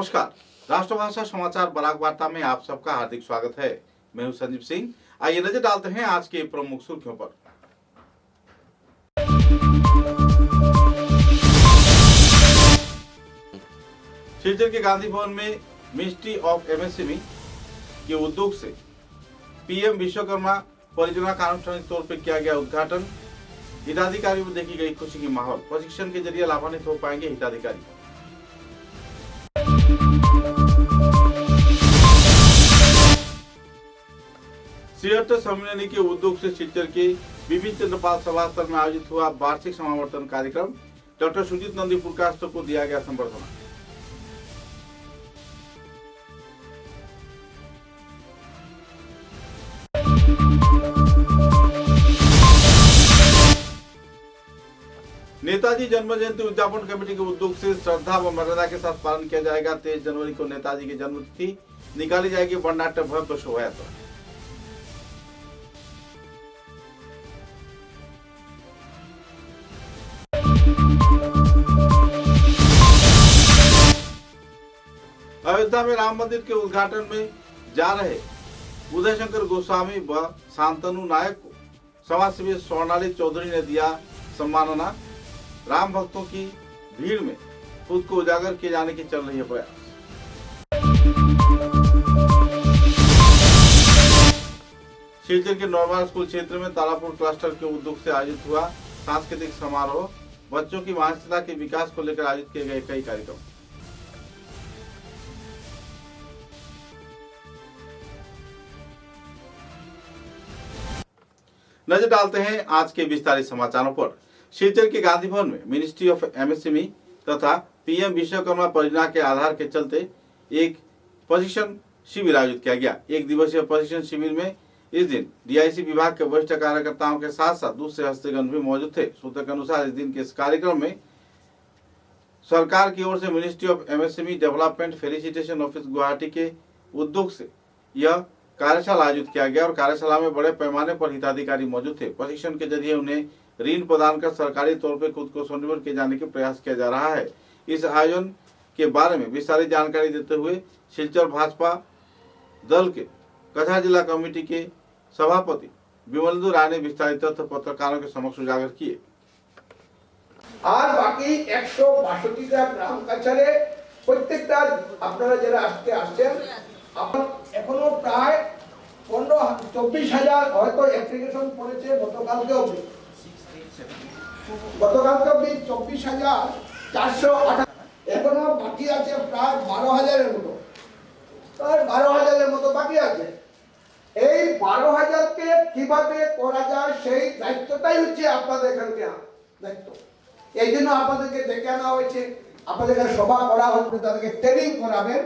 नमस्कार। राष्ट्रभाषा समाचार बराक वार्ता में आप सबका हार्दिक स्वागत है। मैं हूं संजीव सिंह। आइए नजर डालते हैं आज के प्रमुख सुर्खियों पर। सिलचर के गांधी भवन में मिनिस्ट्री ऑफ एमएसएमई के उद्योग से पीएम विश्वकर्मा परियोजना का आनुष्ठानिक तौर पर किया गया उद्घाटन। हिताधिकारियों में देखी गई खुशी की माहौल। प्रशिक्षण के जरिए लाभान्वित हो पाएंगे हिताधिकारी। सिलचर सम्मेलनी के उद्योग से सिलचर के विभिन्न चंद्रपाल सभास्थल में आयोजित हुआ वार्षिक समावर्तन कार्यक्रम। डॉक्टर सुजीत नंदी पुरकाष्ठ को दिया गया संबर्धना। नेताजी जन्म जयंती उद्यापन कमेटी के उद्योग से श्रद्धा व मर्यादा के साथ पालन किया जाएगा। 23 जनवरी को नेताजी की जन्मतिथि निकाली जाएगी वर्णनाट्य भव्य शोभा यात्रा। अयोध्या में राम मंदिर के उद्घाटन में जा रहे उदय शंकर गोस्वामी व शांतनु नायक को समाजसेवी स्वर्णाली चौधरी ने दिया सम्मानना। राम भक्तों की भीड़ में खुद को उजागर किए जाने की चल रही है प्रयास। सिलचर के नॉर्मल स्कूल क्षेत्र में तारापुर क्लस्टर के उद्योग से आयोजित हुआ सांस्कृतिक समारोह। बच्चों की मानसिकता के विकास को लेकर आयोजित किए गए कई कार्यक्रम। नजर डालते हैं आज के विस्तारित समाचारों पर। सिलचर के गांधी भवन में मिनिस्ट्री ऑफ एमएसएमई तथा पीएम विश्वकर्मा परियोजना के आधार के चलते एक प्रशिक्षण शिविर आयोजित किया गया। एक दिवसीय प्रशिक्षण शिविर में इस दिन डीआईसी विभाग के वरिष्ठ कार्यकर्ताओं के साथ साथ दूसरे हस्तीगण भी मौजूद थे। सूत्र के अनुसार इस दिन के इस कार्यक्रम में सरकार की ओर से ministry of MSME development felicitation office Guwahati के उद्योग से यह कार्यशाला आयोजित किया गया और कार्यशाला में बड़े पैमाने पर हिताधिकारी मौजूद थे। प्रशिक्षण के जरिए उन्हें ऋण प्रदान कर सरकारी तौर पर खुद को स्वनिर्भर किए जाने के प्रयास किया जा रहा है। इस आयोजन के बारे में विस्तारित जानकारी देते हुए सिलचर भाजपा दल के कछार जिला कमेटी के सभापति विमलेंदु राय ने विस्तारित तथ्य पत्रकारों के समक्ष उजागर किए। আর বাকি 162টা গ্রাম কাছারে প্রত্যেকটা আপনারা যারা আজকে আসছেন এখনো প্রায় 15-24,000 হয়তো অ্যাপ্লিকেশন পড়েছে গতকালকে অবধি 24,408 এখনো বাকি আছে প্রায় 12,000 এর মতো। আর 12,000 এর মতো বাকি আছে। এই 12,000 কে কিভাবে করা যায় সেই দায়িত্বটাই হচ্ছে আপনাদের এখানকার দায়িত্ব। এই জন্য আপনাদেরকে ডেকে আনা হয়েছে। আপনাদের সভা করা হচ্ছে, তাদেরকে ট্রেনিং করাবেন।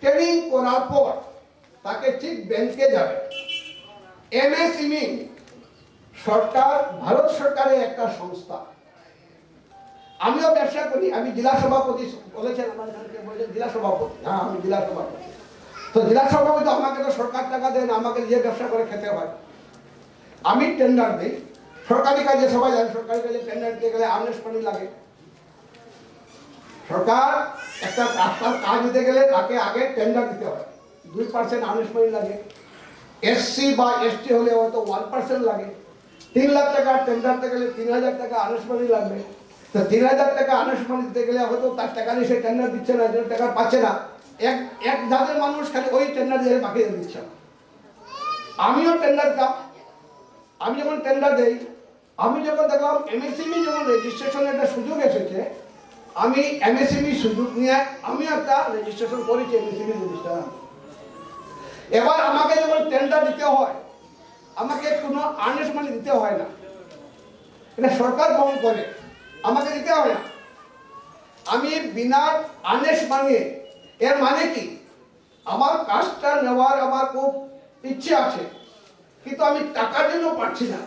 ট্রেনিং করার পর তাকে ঠিক ব্যাংকে যাবে। এমএসএমই সরকার, ভারত সরকারের একটা সংস্থা। আমিও ব্যবসা করি, আমি জেলা সভাপতি বলেছেন, আমার এখানে বলেছেন জেলা সভাপতি। হ্যাঁ, আমি জেলা সভাপতি। তো জেলা সভাপতি আমাকে তো সরকার টাকা দেয় না, আমাকে যে ব্যবসা করে খেতে হয়। আমি টেন্ডার দিই সরকারি কাজে। সবাই জানে সরকারি কাজে টেন্ডার দিতে গেলে আর্নেস্ট মানি লাগে। সরকার একটা রাস্তার কাজ দিতে গেলে তাকে আগে টেন্ডার দিতে হয়, 2% আর্নেস্ট মানি লাগে। এসসি বা এসটি হলে হয়তো 1% লাগে। 3 লাখ টাকা টেন্ডার দিতে গেলে 3,000 টাকা আর্নেস্ট মানি লাগবে। তো 3,000 টাকা আর্নেস্ট মানি দিতে গেলে হয়তো তার টাকা নিয়ে সে টেন্ডার দিচ্ছে না, যে টাকা পাচ্ছে না। এক জাতের মানুষ খালি ওই টেন্ডার দিয়ে বাকি দিচ্ছে না। আমিও টেন্ডার দিতাম। আমি যখন টেন্ডার দেই, আমি যখন দেখলাম এমএসএমই যখন রেজিস্ট্রেশনের একটা সুযোগ এসেছে, আমি এমএসএমই সুযোগ নিয়ে আমি একটা রেজিস্ট্রেশন করেছি, এমএসএমই রেজিস্ট্রেশন। এবার আমাকে যখন টেন্ডার দিতে হয়, আমাকে কোনো আর্নেস্ট মানি দিতে হয় না, এটা সরকার বহন করে, আমাকে দিতে হয় না। আমি বিনা আর্নেস্ট মানি, এর মানে কি আমার কাজটা নেওয়ার আমার খুব ইচ্ছে আছে, কিন্তু আমি টাকার জন্য পারছি না।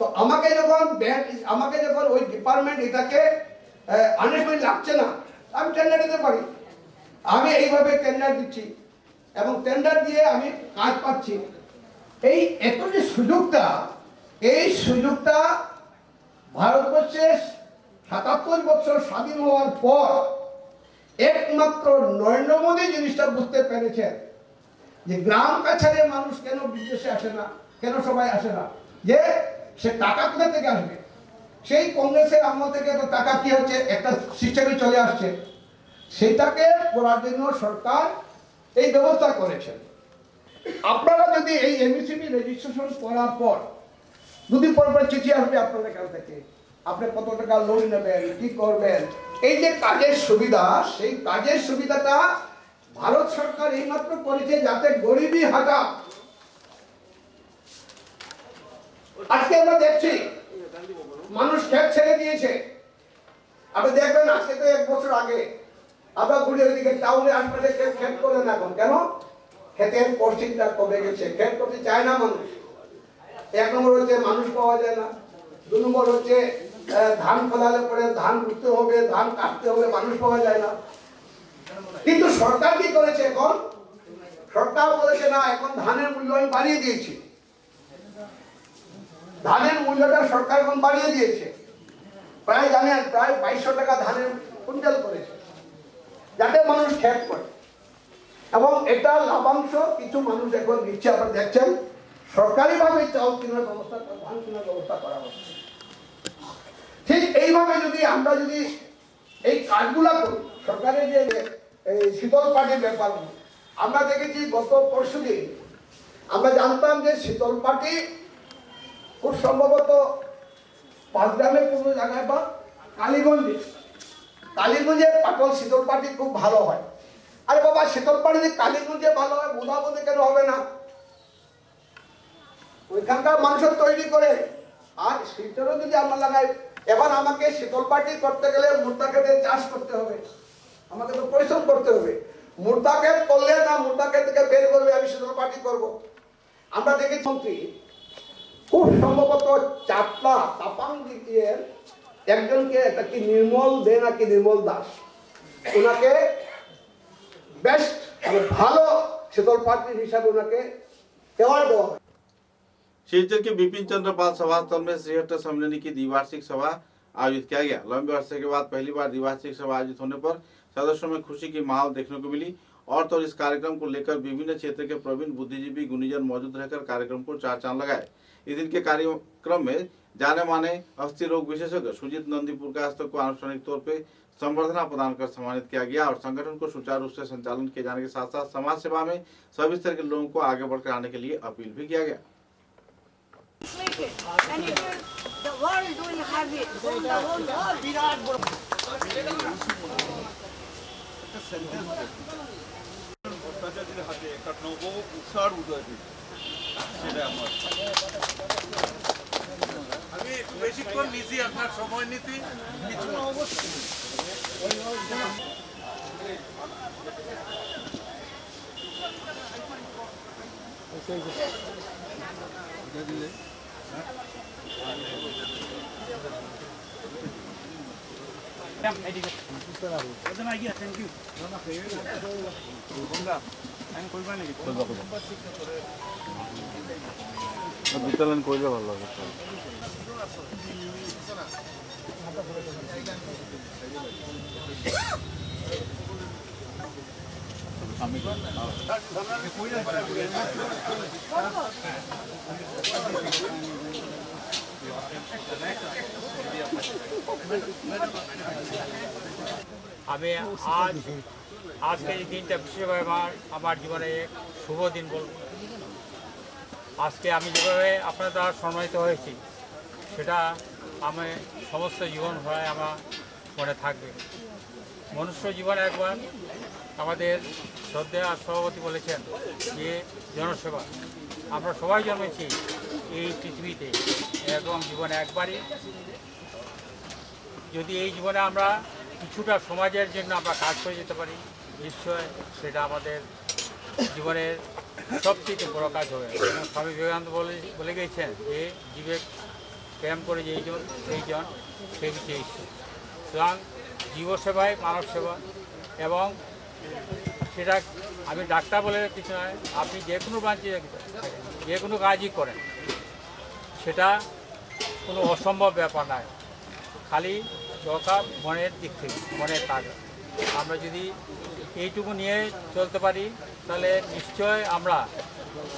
তো আমাকে যখন ব্যাংক, আমাকে যখন ওই ডিপার্টমেন্ট এটাকে আর্নেস্ট মানি লাগছে না, আমি টেন্ডার দিতে পারি। আমি এইভাবে টেন্ডার দিচ্ছি এবং টেন্ডার দিয়ে আমি কাজ পাচ্ছি। এই এত যে সুযোগটা, এই সুযোগটা ভারতবর্ষের ৭৭ বছর স্বাধীন হওয়ার পর একমাত্র নরেন্দ্র মোদী জিনিসটা বুঝতে পেরেছেন যে গ্রাম কাছারে মানুষ কেন বিদেশে আসে না, কেন সবাই আসে না, যে সে টাকা কোথা থেকে আসবে। সেই কংগ্রেসের আমল থেকে তো টাকা কি হচ্ছে, একটা সিস্টেমে চলে আসছে, সেটাকে করার জন্য সরকার এই ব্যবস্থা করেছেন। আপনারা যদি এই এমএসএমই রেজিস্ট্রেশন করার পর দুদিন পর পর চিঠি আসবে আপনাদের কাছ থেকে, আপনি কত টাকা লোন নেবেন, কি করবেন, এই যে কাজের সুবিধা, সেই কাজের সুবিধাটা ভারত সরকার এইমাত্র করেছে যাতে গরিবী হাটা। আজকে আমরা দেখছি মানুষ ক্ষেত ছেড়ে দিয়েছে। আপনি দেখবেন আজকে তো 1 বছর আগে আপনার ঘুরে ওইদিকে টাউনে আশপাশে ক্ষেত করে না, এখন কেন? ক্ষেতের পশ্চিমটা কমে গেছে, ক্ষেত করতে চায় না মানুষ। 1 নম্বর হচ্ছে মানুষ পাওয়া যায় না, 2 নম্বর হচ্ছে ধান ফলালে পরে ধান রুখতে হবে, ধান কাটতে হবে, মানুষ পাওয়া যায় না। কিন্তু সরকার কি করেছে এখন? সরকার বলেছে না, এখন ধানের মূল্য আমি বাড়িয়ে দিয়েছি। ধানের মূল্যটা সরকার এখন বাড়িয়ে দিয়েছে, প্রায় জানেন প্রায় 2200 টাকা ধানের কুইন্টাল করেছে, যাতে মানুষ ক্ষেত করে। এবং এটা লাভাংশ কিছু মানুষ এখন নিচ্ছে। আপনারা দেখছেন সরকারিভাবে চাউল কেনার ব্যবস্থা, ধান কেনার ব্যবস্থা করা হচ্ছে। ঠিক এইভাবে যদি আমরা যদি এই কাজগুলা করি, সরকারের যে এই শীতল পাটির ব্যাপার, আমরা দেখেছি গত পরশুদিন আমরা জানতাম যে শীতল পাটি খুব সম্ভবত 5 গ্রামের কোনো জায়গায় বা কালীগঞ্জে পাটল শীতল পাটি খুব ভালো হয়। আরে বাবা, শীতল পাটি যদি কালীগঞ্জে ভালো হয়, বোধাবন্ধে কেন হবে না? ওইখানকার মানুষ তৈরি করে, আর শীতলও যদি আমরা লাগাই। এবার আমাকে শীতল পাটি করতে গেলে মুর্দা ক্ষেতে চাষ করতে হবে, আমাকে তো পরিশ্রম করতে হবে। মুর্দা ক্ষেত করলে না, মুর্দা ক্ষেত থেকে বের করবে আমি শীতল পাটি করবো। আমরা দেখেছি খুব সম্ভবত চাপলা তাপাং দ্বিতীয়ের একজনকে, একটা কি নির্মল দে নাকি নির্মল দাস, ওনাকে বেস্ট ভালো শীতল পাটি হিসাবে ওনাকে অ্যাওয়ার্ড দেওয়া হয়। शिवचर के बिपिन चंद्र पाल सभा स्थल में श्रीहट्ट सम्मेलन की द्विवार्षिक सभा आयोजित किया गया। लंबे अरसे के बाद पहली बार द्विवार्षिक सभा आयोजित होने पर सदस्यों में खुशी की माहौल देखने को मिली। और तो इस कार्यक्रम को लेकर विभिन्न क्षेत्र के प्रवीण बुद्धिजीवी गुणीजन मौजूद रहकर कार्यक्रम को चार चांद लगाए। इस दिन के कार्यक्रम में जाने माने अस्थि रोग विशेषज्ञ सुजीत नंदीपुर का हस्तक को आनुষ্ঠাनिक तौर पर संवर्धना प्रदान कर सम्मानित किया गया और संगठन को सुचारू रूप से संचालन किए जाने के साथ साथ समाज सेवा में सभी स्तर के लोगों को आगे बढ़कर आने के लिए अपील भी किया गया। And it will, the world will have it. The whole world. ভট্টাচার্যের হাতে একটা নব উষার উদয় হয়েছে, সেটা আমার। আমি বেশিক্ষণ নিছি আপনার সময় নিতে কিছু অবশ্যই। বিতরণ করলে ভালো হবে। আমি আজকে এই দিনটা বিশেষভাবে আমার জীবনে শুভ দিন বলব। আজকে আমি যেভাবে আপনার দ্বারা সম্মানিত হয়েছি, সেটা আমি সমস্ত জীবন ভরে আমার মনে থাকবে। মনুষ্য জীবনে একবার আমাদের শ্রদ্ধেয় সভাপতি বলেছেন যে জনসেবা। আমরা সবাই জন্মেছি এই পৃথিবীতে, এরকম জীবনে একবারই। যদি এই জীবনে আমরা কিছুটা সমাজের জন্য আমরা কাজ করে যেতে পারি, নিশ্চয় সেটা আমাদের জীবনের সবচেয়ে বড় কাজ হবে। স্বামী বিবেকানন্দ বলে গেছেন যে জীবে প্রেম করে যেইজন সেইজন সে হচ্ছে ঈশ্বর। সুতরাং জীবসেবায় মানব সেবা, এবং সেটা আমি ডাক্তার বলে কিছু নয়, আপনি যে কোনো ব্রাঞ্চে যে কোনো কাজই করেন সেটা কোনো অসম্ভব ব্যাপার নয়, খালি দরকার মনের দিক থেকে, মনের কাজ। আমরা যদি এইটুকু নিয়ে চলতে পারি তাহলে নিশ্চয় আমরা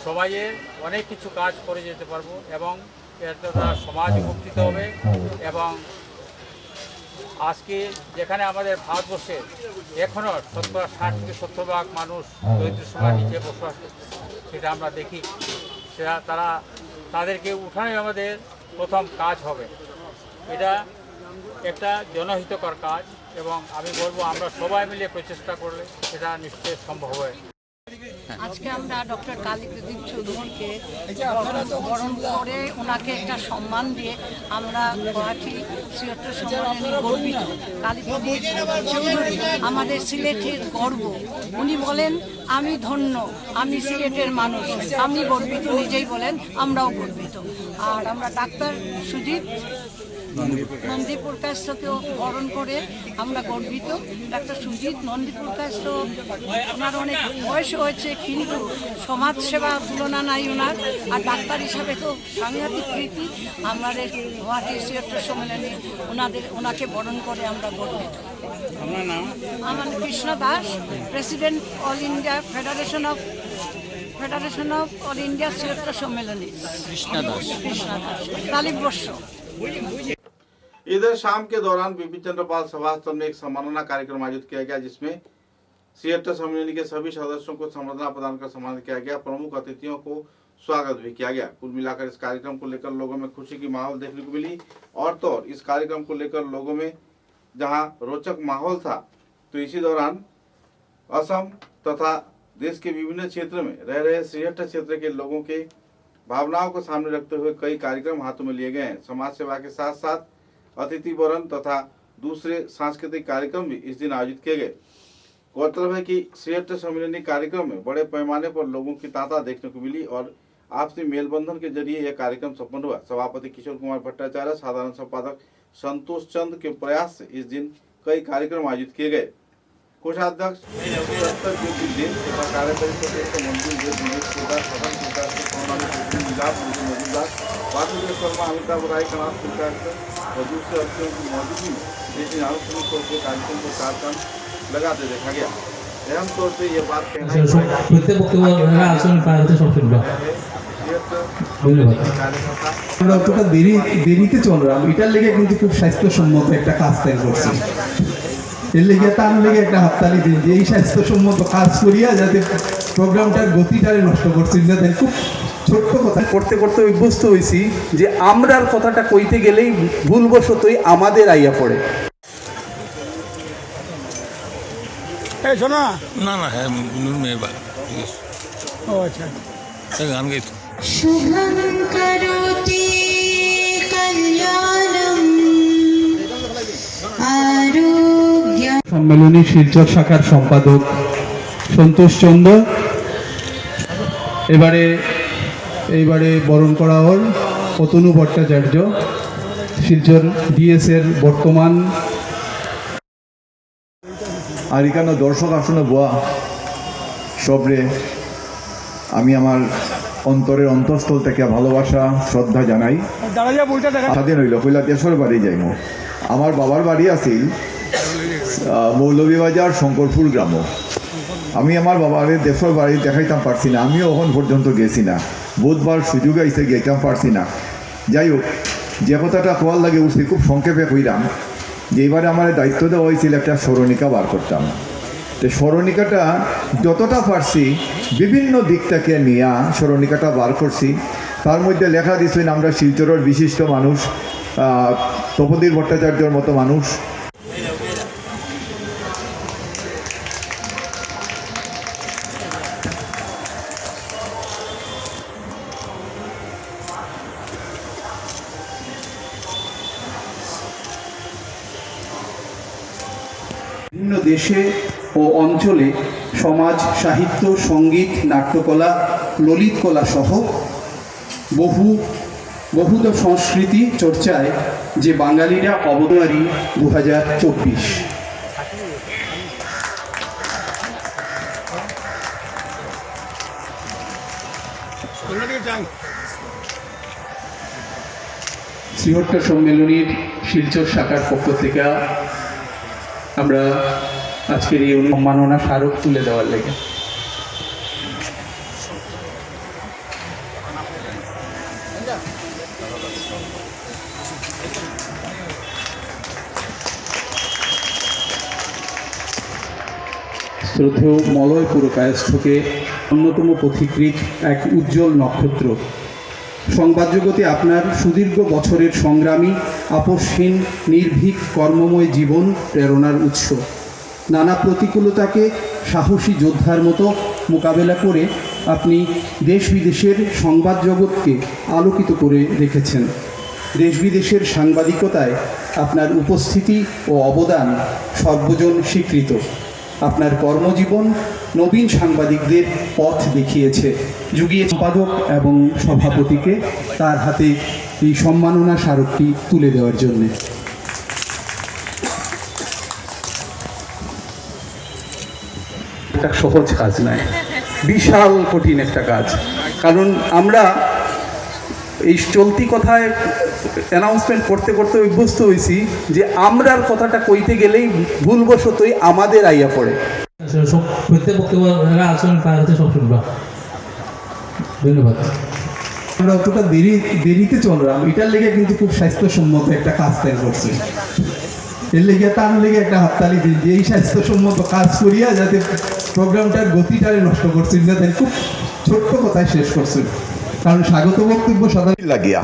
সমাজের অনেক কিছু কাজ করে যেতে পারবো এবং এর দ্বারা সমাজ উপকৃত হবে। এবং আজকে যেখানে আমাদের ভারতবর্ষে এখনও 60 থেকে 70% মানুষ দরিদ্র সীমার নিচে বসবাস করছে, সেটা আমরা দেখি। সেটা তাদেরকে উঠানোই আমাদের প্রথম কাজ হবে। এটা একটা জনহিতকর কাজ এবং আমি বলবো আমরা সবাই মিলে প্রচেষ্টা করলে সেটা নিশ্চয়ই সম্ভব হয়। আজকে আমরা ডক্টর কালী প্রদীপ চৌধুরীকে বরণ করে ওনাকে একটা সম্মান দিয়ে আমরা গুয়াহাটি সিলেটের সম্মানে গর্বিত। কালী প্রদীপ চৌধুরী আমাদের সিলেটের গর্ব। উনি বলেন আমি ধন্য, আমি সিলেটের মানুষ, আমি গর্বিত, নিজেই বলেন আমরাও গর্বিত। আর আমরা ডাক্তার সুজিত নন্দীপুর কাছকেও বরণ করে আমরা গর্বিত। ডাক্তার সুজিত নন্দীপুর কাছ ওনার অনেক বয়স হয়েছে কিন্তু সমাজ সেবা তুলনা নাই ওনার। আর ডাক্তার হিসাবে তো সাংঘাতিক প্রীতি। আমাদের গুয়াহাটি সিলেটের সম্মেলনে ওনাকে বরণ করে আমরা গর্বিত। আমার Krishna Das, president all India federation of all India সিলেটের সম্মেলনে। কৃষ্ণা দাস তালিববর্ষ। इधर शाम के दौरान बिपिन चंद्र पाल सभा स्थल में एक सम्मानना कार्यक्रम आयोजित किया गया, जिसमें सिएटर सम्मेलन के सभी सदस्यों को संबर्धना प्रदान कर सम्मानित किया गया। प्रमुख अतिथियों को स्वागत भी किया गया। कुल मिलाकर इस कार्यक्रम को लेकर लोगों में खुशी की माहौल देखने को मिली। और तो इस कार्यक्रम को लेकर लोगों में जहां रोचक माहौल था, तो इसी दौरान असम तथा देश के विभिन्न क्षेत्र में रह रहे सिएटर क्षेत्र के लोगों के भावनाओं को सामने रखते हुए कई कार्यक्रम हाथों में लिए गए हैं। समाज सेवा के साथ साथ अतिथि वरण तथा दूसरे सांस्कृतिक कार्यक्रम भी इस दिन आयोजित किए गए। गौरतलब है कि सिएटर सम्मेलनी कार्यक्रम में बड़े पैमाने पर लोगों की तांता देखने को मिली और आपसी मेलबंधन के जरिए यह कार्यक्रम संपन्न हुआ। सभापति किशोर कुमार भट्टाचार्य, साधारण संपादक संतोष चंद के प्रयास से इस दिन कई कार्यक्रम आयोजित किए गए। कोषाध्यक्ष तथा कार्यकारी सदस्य मंजूर वासुदेव शर्मा, अमिताभ राय, कनाथ और दूसरे अतिथियों की मौजूदगी में जैसे आनुষ্ঠাनिक तौर पर कार्यक्रम को कार्यक्रम लगाते देखा गया। अहम तौर पर यह बात कहना আমরা অতটা দেরিতে চললাম, এটার লেগে কিন্তু খুব স্বাস্থ্যসম্মত একটা কাজ তাই করছি। এর লেগে তার লেগে একটা হাততালি দিন যে এই স্বাস্থ্যসম্মত কাজ করিয়া যাতে প্রোগ্রামটার গতিটারে নষ্ট করছি না। তাই খুব ছোট্ট কথা করতে করতে অভ্যস্ত হয়েছি যে আমরার কথাটা কইতে গেলেই ভুলবশতই আমাদের আইয়া পড়ে। এই শোনা না না হ্যাঁ নূর মেহবা ও আচ্ছা গান গাইত শুভং করোতি কল্যাণম আরোগ্য। সম্মেলনী শিলচর শাখার সম্পাদক সন্তোষ চন্দ্র এইবারে বরণ করা হল অতনু ভট্টাচার্য, শিলচর ডিএস এর বর্তমান। আর এখানে দর্শক আসনে বোয়া সবরে আমি আমার অন্তরের অন্তঃস্থল থেকে ভালোবাসা শ্রদ্ধা জানাই। স্বাধীন হইল কইলা দেশের বাড়ি যাইম। আমার বাবার বাড়ি আছিল মৌলভীবাজার শঙ্করপুর গ্রাম। আমি আমার বাবার দেশের বাড়ি দেখাইতাম পারছি না, আমিও এখন পর্যন্ত গেছি না। বুধবার সুযোগ আইসে গেতাম পারছি না। যাই হোক, যে কথাটা কোয়ার লাগে উঠছি খুব সংক্ষেপে কইলাম যে এবারে আমার দায়িত্ব দেওয়া হয়েছিল একটা স্মরণিকা বার করতাম। তো স্মরণিকাটা যতটা পারছি বিভিন্ন দিক থেকে নিয়ে স্মরণিকাটা বার করছি। তার মধ্যে লেখা দিয়েছেন আমরা শিলচরের বিশিষ্ট মানুষ তপোধীর ভট্টাচার্যর মতো মানুষ। বিভিন্ন দেশে ও অঞ্চলে সমাজ, সাহিত্য, সঙ্গীত, নাট্যকলা, ললিত কলা সহ বহুধ সংস্কৃতি চর্চায় যে বাঙালিরা অবদানী 2024। সিহট্ট সম্মেলনীর শিলচর শাখার পক্ষ থেকে আমরা আজকের এই সম্মাননা স্মারক তুলে দেওয়ার লেগে। শ্রদ্ধেয় মলয় পুরকায়স্থকে অন্যতম পথিকৃৎ এক উজ্জ্বল নক্ষত্র। সংবাদ জগতে আপনার সুদীর্ঘ বছরের সংগ্রামী, আপোষহীন, নির্ভীক, কর্মময় জীবন প্রেরণার উৎস। নানা প্রতিকূলতাকে সাহসী যোদ্ধার মতো মোকাবেলা করে আপনি দেশ বিদেশের সংবাদ জগৎকে আলোকিত করে রেখেছেন। দেশ বিদেশের সাংবাদিকতায় আপনার উপস্থিতি ও অবদান সর্বজন স্বীকৃত। আপনার কর্মজীবন নবীন সাংবাদিকদের পথ দেখিয়েছে। যুগীয় সম্পাদক এবং সভাপতিকে তার হাতে এই সম্মাননা স্মারকটি তুলে দেওয়ার জন্যে। একটা সহজ কাজ নয়, বিশাল কঠিন একটা কাজ। কারণ আমরা এই চলতি কথায় অ্যানাউন্সমেন্ট করতে করতে অভ্যস্ত হয়েছি যে আমরার কথাটা কইতে গেলেই ভুলবশতই আমাদের আইয়া পড়ে। প্রত্যেক বক্তব্য আলোচনা তার হচ্ছে সব শুনবা। ধন্যবাদ। আমরা অতটা দেরিতে চললাম, এটার লেগে কিন্তু খুব স্বাস্থ্যসম্মত একটা কাজ তাই করছি। এর লেগে তার লেগে একটা হাততালি দিন যে এই স্বাস্থ্যসম্মত কাজ করিয়া যাতে প্রোগ্রামটার গতিটারে নষ্ট করছেন না, তাই খুব ছোট্ট কথায় শেষ করছেন। কারণ স্বাগত বক্তব্য সাধারণ লাগিয়া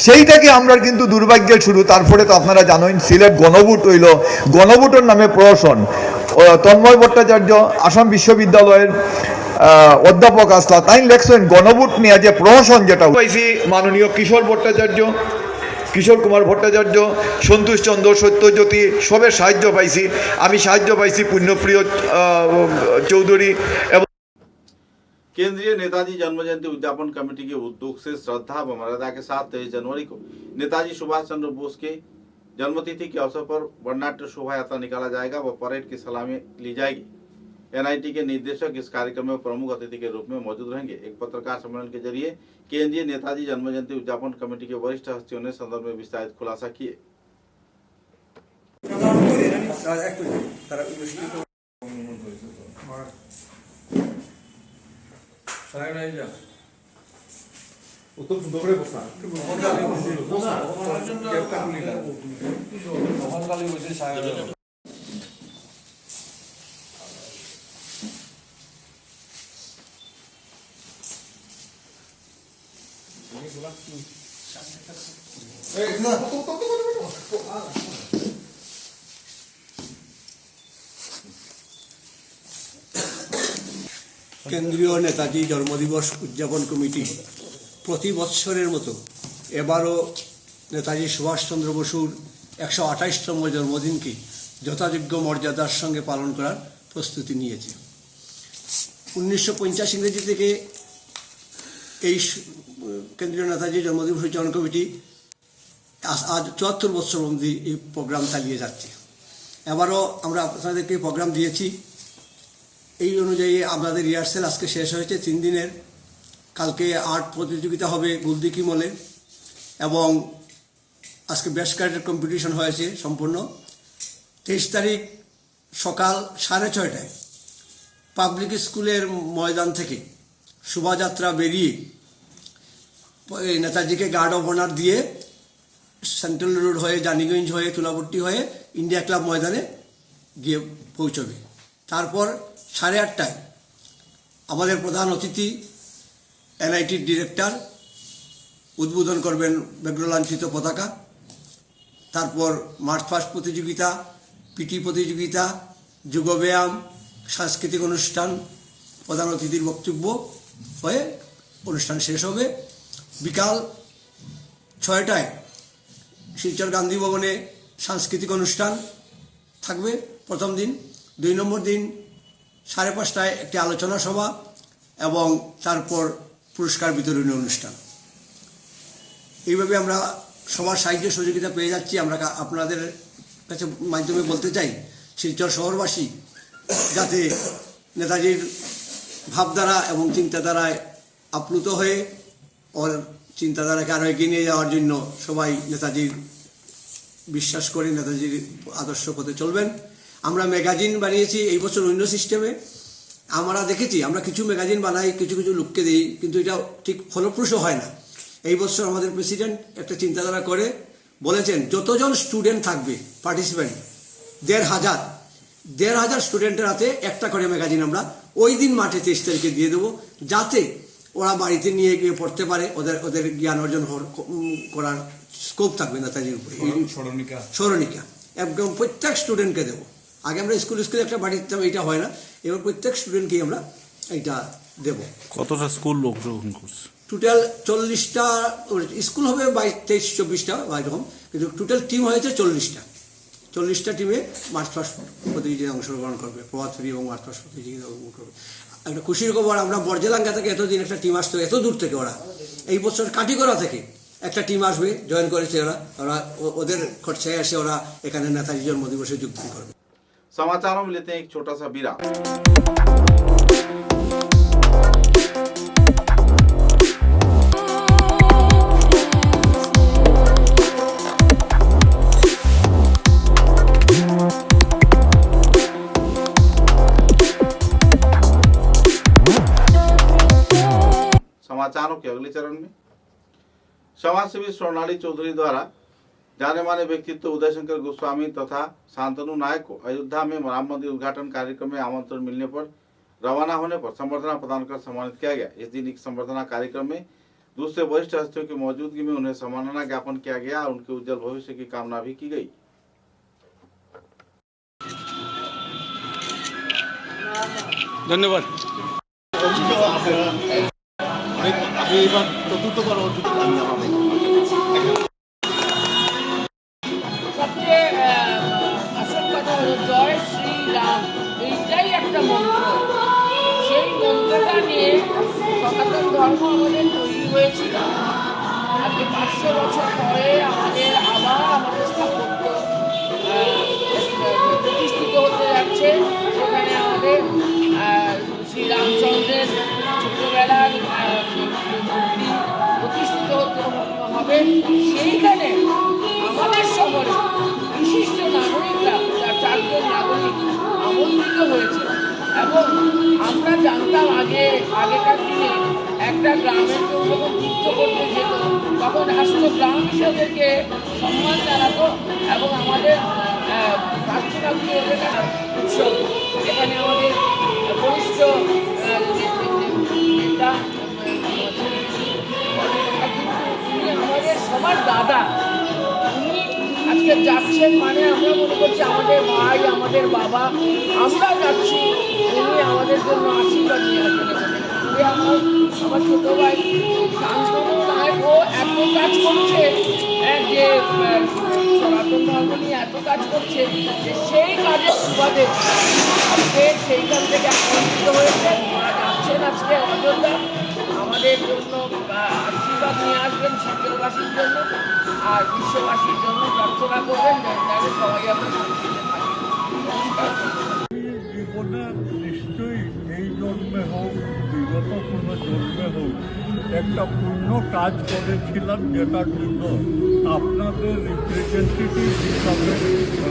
সেইটাকে আমরা কিন্তু দুর্ভাগ্যের শুরু। তারপরে তো আপনারা জানেন সিলেট গণভোট হইল, গণভোটের নামে প্রহসন। তন্ময় ভট্টাচার্য আসাম বিশ্ববিদ্যালয়ের অধ্যাপক আসলা তাই লেখছেন গণভোট নিয়ে যে প্রহসন যেটা পাইছি মাননীয় কিশোর কুমার ভট্টাচার্য, সন্তোষ চন্দ্র, সত্যজ্যোতি সবের সাহায্য পাইছি। আমি সাহায্য পাইছি পুণ্যপ্রিয় চৌধুরী। এবং केंद्रीय नेताजी जन्म जयंती उद्यापन कमेटी के उद्योग से श्रद्धा व मर्यादा के साथ 23 जनवरी को नेताजी सुभाष चंद्र बोस के जन्मतिथि के अवसर पर वर्णनाट्य शोभा यात्रा निकाला जाएगा व परेड की सलामी ली जाएगी। एनआईटी के निदेशक इस कार्यक्रम में प्रमुख अतिथि के रूप में मौजूद रहेंगे। एक पत्रकार सम्मेलन के जरिए केंद्रीय नेताजी जन्म जयंती उद्यापन कमेटी के वरिष्ठ हस्तियों ने संदर्भ में विस्तारित खुलासा किए। কেন্দ্রীয় নেতাজি জন্মদিবস উদযাপন কমিটি প্রতি বৎসরের মতো এবারও নেতাজি সুভাষচন্দ্র বসুর 128তম জন্মদিনকে যথাযোগ্য মর্যাদার সঙ্গে পালন করার প্রস্তুতি নিয়েছে। 1950 ইংরেজি থেকে এই কেন্দ্রীয় নেতাজি জন্মদিবস উদযাপন কমিটি আজ 74 বছর অবধি এই প্রোগ্রাম চালিয়ে যাচ্ছে। এবারও আমরা আপনাদেরকে প্রোগ্রাম দিয়েছি। এই অনুযায়ী আমাদের রিহার্সেল আজকে শেষ হয়েছে 3 দিনের। কালকে আর্ট প্রতিযোগিতা হবে গুলদিকি মলে এবং আজকে বেস্ট ক্যাডেট কম্পিটিশন হয়েছে সম্পূর্ণ। 23 তারিখ সকাল 6:30টায় পাবলিক স্কুলের ময়দান থেকে শোভাযাত্রা বেরিয়ে নেতাজিকে গার্ড অফ অনার দিয়ে সেন্ট্রাল রোড হয়ে জানিগঞ্জ হয়ে তুলাবট্টি হয়ে ইন্ডিয়া ক্লাব ময়দানে গিয়ে পৌঁছবে। তারপর 8:30টায় আমাদের প্রধান অতিথি এনআইটির ডিরেক্টর উদ্বোধন করবেন ব্যগ্রলাঞ্ছিত পতাকা। তারপর মার্চ পাস্ট প্রতিযোগিতা, পিটি প্রতিযোগিতা, যোগব্যায়াম, সাংস্কৃতিক অনুষ্ঠান, প্রধান অতিথির বক্তব্য হয়ে অনুষ্ঠান শেষ হবে। বিকাল 6টায় শিলচর গান্ধী ভবনে সাংস্কৃতিক অনুষ্ঠান থাকবে প্রথম দিন। 2 নম্বর দিন 5:30টায় একটি আলোচনা সভা এবং তারপর পুরস্কার বিতরণী অনুষ্ঠান। এইভাবে আমরা সবার সাহায্য সহযোগিতা পেয়ে যাচ্ছি। আমরা আপনাদের কাছে মাধ্যমে বলতে চাই শিলচর শহরবাসী যাতে নেতাজির ভাবধারা এবং চিন্তাধারায় আপ্লুত হয়ে ওর চিন্তাধারাকে আরও এগিয়ে নিয়ে যাওয়ার জন্য সবাই নেতাজির বিশ্বাস করে নেতাজির আদর্শ পথে চলবেন। আমরা ম্যাগাজিন বানিয়েছি এই বছর অন্য সিস্টেমে। আমরা দেখেছি আমরা কিছু ম্যাগাজিন বানাই, কিছু কিছু লোককে দিই, কিন্তু এটা ঠিক ফলপ্রসূ হয় না। এই বছর আমাদের প্রেসিডেন্ট একটা চিন্তাধারা করে বলেছেন যতজন স্টুডেন্ট থাকবে পার্টিসিপেন্ট 1,500 স্টুডেন্টের হাতে একটা করে ম্যাগাজিন আমরা ওই দিন মাঠে 23 তারিখে দিয়ে দেবো, যাতে ওরা বাড়িতে নিয়ে গিয়ে পড়তে পারে, ওদের জ্ঞান অর্জন করার স্কোপ থাকবে নেতাজির উপরে। স্মরণিকা একদম প্রত্যেক স্টুডেন্টকে দেবো। আগে আমরা স্কুলে একটা বাড়ি দিতাম, এইটা হয় না, এবার প্রত্যেক স্টুডেন্টকেই আমরা এইটা দেবো। কতটা স্কুল লোকজন করছে? টোটাল 40টা স্কুল হবে, 23-24টা বা এরকম, কিন্তু টোটাল টিম হয়েছে 40টা টিমে মার্চ পাস্ট প্রতিযোগিতায় অংশগ্রহণ করবে, প্রভাত ফেরি এবং মার্চ পাস্ট প্রতিযোগিতায় অংশগ্রহণ করবে। একটা খুশির খবর, আমরা বর্জেলাঙ্গা থেকে এতদিন একটা টিম আসতো, এত দূর থেকে ওরা, এই বছর কাটিগড়া থেকে একটা টিম আসবে, জয়েন করেছে ওরা ওদের খরচায় এসে ওরা এখানে নেতাজি জন্মদিবসে যোগদান করবে। समाचारों में लेते हैं एक छोटा सा विराम। समाचारों के अगले चरण में समाजसेवी स्वर्णाली चौधरी द्वारा जाने माने व्यक्तित्व उदय शंकर गोस्वामी तथा शांतनु नायक को अयोध्या में राम मंदिर उद्घाटन कार्यक्रम में आमंत्रण मिलने पर रवाना होने पर संबर्धना प्रदान कर सम्मानित किया गया। इस दिन एक संबर्धना कार्यक्रम में दूसरे वरिष्ठ हस्तियों की मौजूदगी में उन्हें सम्मानना ज्ञापन किया गया और उनके उज्जवल भविष्य की कामना भी की गई। ধন্যবাদ। সবচেয়ে আসল কথা হলো জয় শ্রীরাম, এইটাই একটা মন্ত্র। সেই মন্ত্রটা নিয়ে সনাতন ধর্ম আমাদের তৈরি হয়েছিল। আজকে 500 বছর পরে আমাদের স্থাপত্য প্রতিষ্ঠিত হতে যাচ্ছে। সেখানে আমাদের শ্রীরামচন্দ্রের ছোটবেলার প্রতিষ্ঠিত হতে হবে। সেইখানে আমাদের শহরে বিশিষ্ট নাগরিকরা, 4জন নাগরিক আমন্ত্রিত হয়েছে। এবং আমরা জানতাম আগেকার দিনে একটা গ্রামের কেউ যখন তীর্থ করতে যেত তখন আসতো গ্রামবাসীদেরকে সম্মান জানাতো এবং আমাদের প্রার্থনাগুলি ওদের কাছে উৎসব। এখানে আমাদের বরিষ্ঠ নেতা উনি আমাদের সবার দাদা, উনি আজকে যাচ্ছেন মানে আমরা মনে করছি আমাদের ভাই, আমাদের বাবা, আমরা যাচ্ছি, উনি আমাদের জন্য আশীর্বাদ নিয়ে আসবেন। আমার ছোট ভাই শান্তনু নায়ক, ও এত কাজ করছে যে সনাতন ধর্ম নিয়ে এত কাজ করছে যে সেই কাজের সুবাদে আজকে সেইখান থেকে আমন্ত্রিত হয়েছে, যাচ্ছেন আজকে অযোধ্যা আমাদের জন্য আশীর্বাদ নিয়ে আসবেন, শিক্ষাবাসীর জন্য আর বিশ্ববাসীর জন্য প্রার্থনা করবেন যাতে সবাই আমরা শান্তিতে থাকি। জীবনে নিশ্চয়ই এই জন্মে হোক, বিগত কোনো জন্মে হোক, একটা পূর্ণ কাজ করেছিলাম, যেটার জন্য আপনাদের রিপ্রেজেন্টেটিভ হিসাবে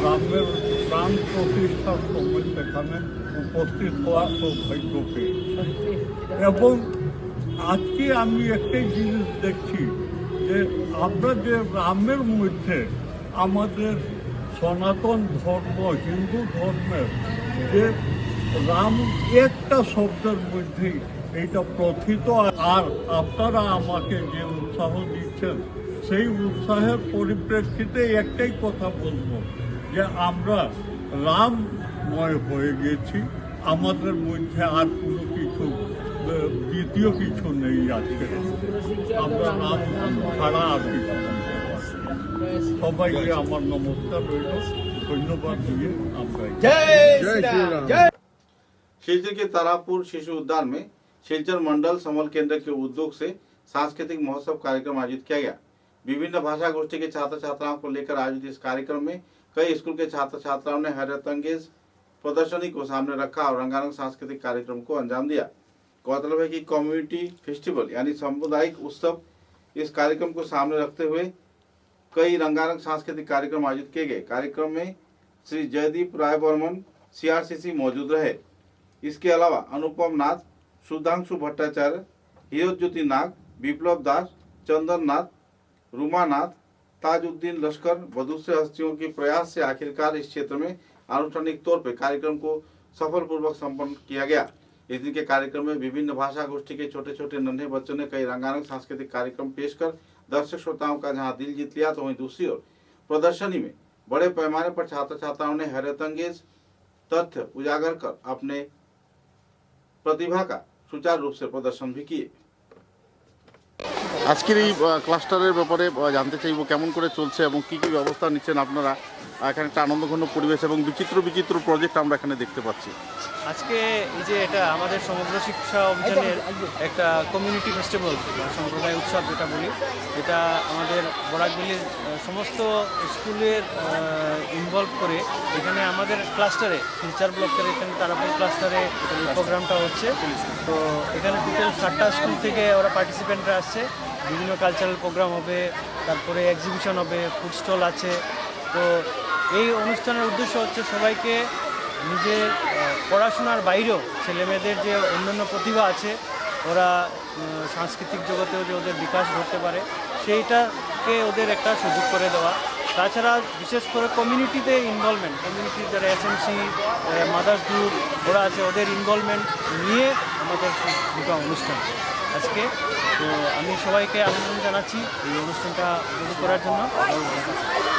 রামের প্রাণ প্রতিষ্ঠার সময় সেখানে উপস্থিত হওয়ার সৌভাগ্য পেয়েছি। এবং আজকে আমি একটাই জিনিস দেখছি যে আমরা যে রামের মধ্যে আমাদের সনাতন ধর্ম, হিন্দু ধর্মের যে রাম একটা শব্দের মধ্যেই এইটা প্রথিত। আর আপনারা আমাকে যে উৎসাহ দিচ্ছেন সেই উৎসাহের পরিপ্রেক্ষিতে একটাই কথা বলবো যে আমরা রামময় হয়ে গেছি, আমাদের মধ্যে আর কোনো কিছু দ্বিতীয় কিছু নেই। আজকে আমরা রাম ছাড়া আর কিছু বলতে পারছি। সবাইকে আমার নমস্কার রইল, ধন্যবাদ দিয়ে আমরা शिलचर के तारापुर शिशु उद्यान में शिलचर मंडल समल केंद्र के उद्योग से सांस्कृतिक महोत्सव कार्यक्रम आयोजित किया गया। विभिन्न भाषा गोष्ठी के छात्र छात्राओं को लेकर आयोजित इस कार्यक्रम में कई स्कूल के छात्र छात्राओं ने हैरतअंगेज प्रदर्शनी को सामने रखा और रंगारंग सांस्कृतिक कार्यक्रम को अंजाम दिया। गौरतलब है कि कम्युनिटी फेस्टिवल यानी सामुदायिक उत्सव इस कार्यक्रम को सामने रखते हुए कई रंगारंग सांस्कृतिक कार्यक्रम आयोजित किए गए। कार्यक्रम में श्री जयदीप राय बर्मन CRCC मौजूद रहे। इसके अलावा अनुपम नाथ, सुधांशु भट्टाचार्य, हीरोज्योति नाग, विप्लव दास, चंदन नाथ, रुमा नाथ, ताजुद्दीन लश्कर व दूसरे हस्तियों के प्रयास से आखिरकार इस क्षेत्र में आनुष्ठानिक तौर पर कार्यक्रम को सफलपूर्वक संपन्न किया गया। इस दिन के कार्यक्रम में विभिन्न भाषा गोष्ठी के छोटे छोटे नन्हे बच्चों ने कई रंगारंग सांस्कृतिक कार्यक्रम पेश कर दर्शक श्रोताओं का जहां दिल जीत लिया, तो वहीं दूसरी ओर प्रदर्शनी में बड़े पैमाने पर छात्र छात्राओं ने हैरतअंगेज तथ्य उजागर कर अपने प्रतिभा का सुचारू रूप से प्रदर्शन भी किए। আজকের এই ক্লাস্টারের ব্যাপারে জানতে চাইবো কেমন করে চলছে এবং কি কি ব্যবস্থা নিচ্ছেন আপনারা। এখানে একটা আনন্দঘন পরিবেশ এবং বিচিত্র বিচিত্র প্রজেক্ট আমরা এখানে দেখতে পাচ্ছি। আজকে এই যে এটা আমাদের সমগ্র শিক্ষা অভিযানের একটা কমিউনিটি ফেস্টিভ্যাল, সম্প্রদায় উৎসব যেটা বলি, এটা আমাদের বরাকভ্যালির সমস্ত স্কুলের ইনভলভ করে এখানে আমাদের ক্লাস্টারে শিলচর ব্লকের এখানে তারাপুর ক্লাস্টারে এই প্রোগ্রামটা হচ্ছে। তো এখানে টোটাল 7টা স্কুল থেকে ওরা পার্টিসিপেন্টরা আসছে। বিভিন্ন কালচারাল প্রোগ্রাম হবে, তারপরে এক্সিবিশন হবে, ফুড স্টল আছে। তো এই অনুষ্ঠানের উদ্দেশ্য হচ্ছে সবাইকে নিজের পড়াশোনার বাইরেও ছেলেমেয়েদের যে অন্যান্য প্রতিভা আছে, ওরা সাংস্কৃতিক জগতেও যে ওদের বিকাশ ঘটতে পারে সেইটাকে ওদের একটা সুযোগ করে দেওয়া। তাছাড়া বিশেষ করে কমিউনিটিতে ইনভলভমেন্ট, কমিউনিটির যারা SMC মাদার্স গ্রুপ ওরা আছে, ওদের ইনভলভমেন্ট নিয়ে আমাদের দুটো অনুষ্ঠান আজকে। তো আমি সবাইকে আমন্ত্রণ জানাচ্ছি এই অনুষ্ঠানটা উপভোগ করার জন্য।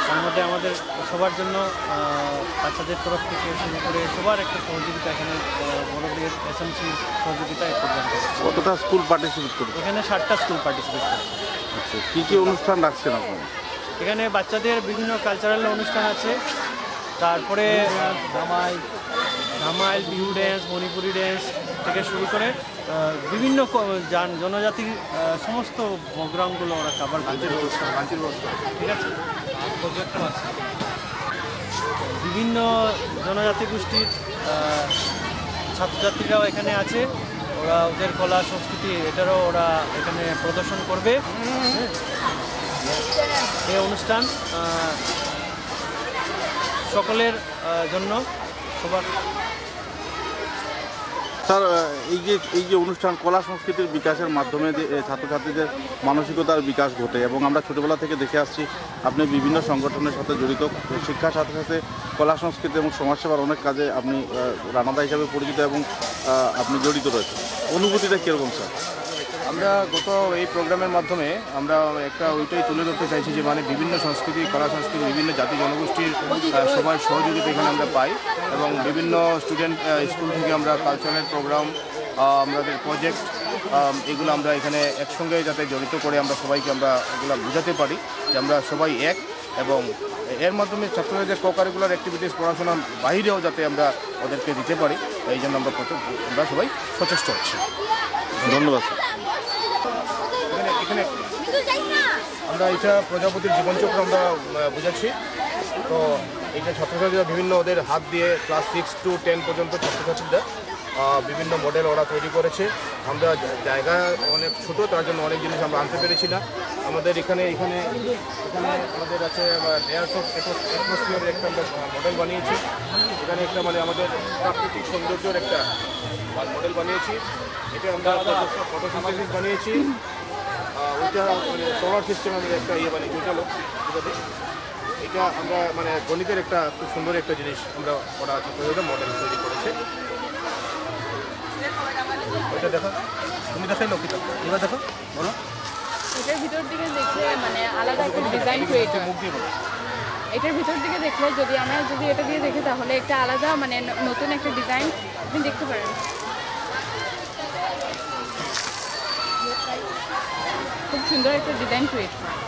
তার মধ্যে আমাদের সবার জন্য বাচ্চাদের তরফ থেকে শুরু করে সবার একটা সহযোগিতা, এখানে বড়দের SMC সহযোগিতা এই প্রোগ্রাম। কতটা স্কুল পার্টিসিপেট করবে? এখানে 7টা স্কুল পার্টিসিপেট করছে। আচ্ছা, কী কী অনুষ্ঠান রাখছেন আপনারা? এখানে বাচ্চাদের বিভিন্ন কালচারাল অনুষ্ঠান আছে, তারপরে ধামাইল, বিহু ড্যান্স, মণিপুরি ড্যান্স থেকে শুরু করে বিভিন্ন জনজাতির সমস্ত প্রোগ্রামগুলো ওরা কাভার করছে। ঠিক আছে, প্রজেক্টও আছে। বিভিন্ন জনজাতি গোষ্ঠীর ছাত্রছাত্রীরাও এখানে আছে, ওরা ওদের কলা সংস্কৃতি এটারও ওরা এখানে প্রদর্শন করবে। এই অনুষ্ঠান সকলের জন্য, সবার। স্যার, এই যে অনুষ্ঠান কলা সংস্কৃতির বিকাশের মাধ্যমে যে ছাত্রছাত্রীদের মানসিকতার বিকাশ ঘটে, এবং আমরা ছোটোবেলা থেকে দেখে আসছি আপনি বিভিন্ন সংগঠনের সাথে জড়িত, শিক্ষার সাথে সাথে কলা সংস্কৃতি এবং সমাজসেবার অনেক কাজে আপনি রানাদা হিসাবে পরিচিত এবং আপনি জড়িত রয়েছেন। অনুভূতিটা কীরকম স্যার? আমরা গত এই প্রোগ্রামের মাধ্যমে আমরা একটা ওইটাই তুলে ধরতে চাইছি যে মানে বিভিন্ন সংস্কৃতি, কলা সংস্কৃতি, বিভিন্ন জাতি জনগোষ্ঠীর সবার সহযোগিতা এখানে আমরা পাই, এবং বিভিন্ন স্টুডেন্ট স্কুল থেকে আমরা কালচারাল প্রোগ্রাম, আমাদের প্রজেক্ট, এগুলো আমরা এখানে একসঙ্গে যাতে জড়িত করে আমরা সবাইকে আমরা এগুলো বোঝাতে পারি যে আমরা সবাই এক, এবং এর মাধ্যমে ছাত্রদের কো-কারিকুলার অ্যাক্টিভিটিস পড়াশোনার বাইরেও যাতে আমরা ওদেরকে দিতে পারি, এই জন্য আমরা সবাই সচেষ্ট হচ্ছি। ধন্যবাদ স্যার। এখানে আমরা এটা প্রজাপতির জীবনচক্র আমরা বোঝাচ্ছি। তো এটা ছাত্রছাত্রীরা বিভিন্ন ওদের হাত দিয়ে ক্লাস 6 to 10 পর্যন্ত ছাত্রছাত্রীরা বিভিন্ন মডেল ওরা তৈরি করেছে। আমরা জায়গা অনেক ছোটো, তার জন্য অনেক জিনিস আমরা আনতে পেরেছি না। আমাদের এখানে আমাদের আছে এয়ারস অফ অ্যাটমসফিয়ারের একটা আমরা মডেল বানিয়েছি। এখানে একটা মানে আমাদের প্রাকৃতিক সৌন্দর্যের একটা মডেল বানিয়েছি। এটা আমরা ফটোসিনথেসিস বানিয়েছি। ওইটা মানে সোলার সিস্টেমের একটা বানিয়েছি। এটা আমরা মানে গণিতের একটা খুব সুন্দর একটা জিনিস আমরা ওরা ছাত্রছাত্রীরা মডেল তৈরি করেছে। ওইটা দেখো, তুমি দেখাই লক্ষিতা, এবার দেখো, বলো। এটার ভিতর দিকে দেখলে মানে আলাদা একটা ডিজাইন ক্রিয়েট হয়। মুখ দিয়ে বলো। এটার ভিতর দিকে দেখলে আমরা যদি এটা দিয়ে দেখি তাহলে একটা আলাদা মানে নতুন একটা ডিজাইন আপনি দেখতে পারেন। খুব সুন্দর একটা ডিজাইন ক্রিয়েট হয়।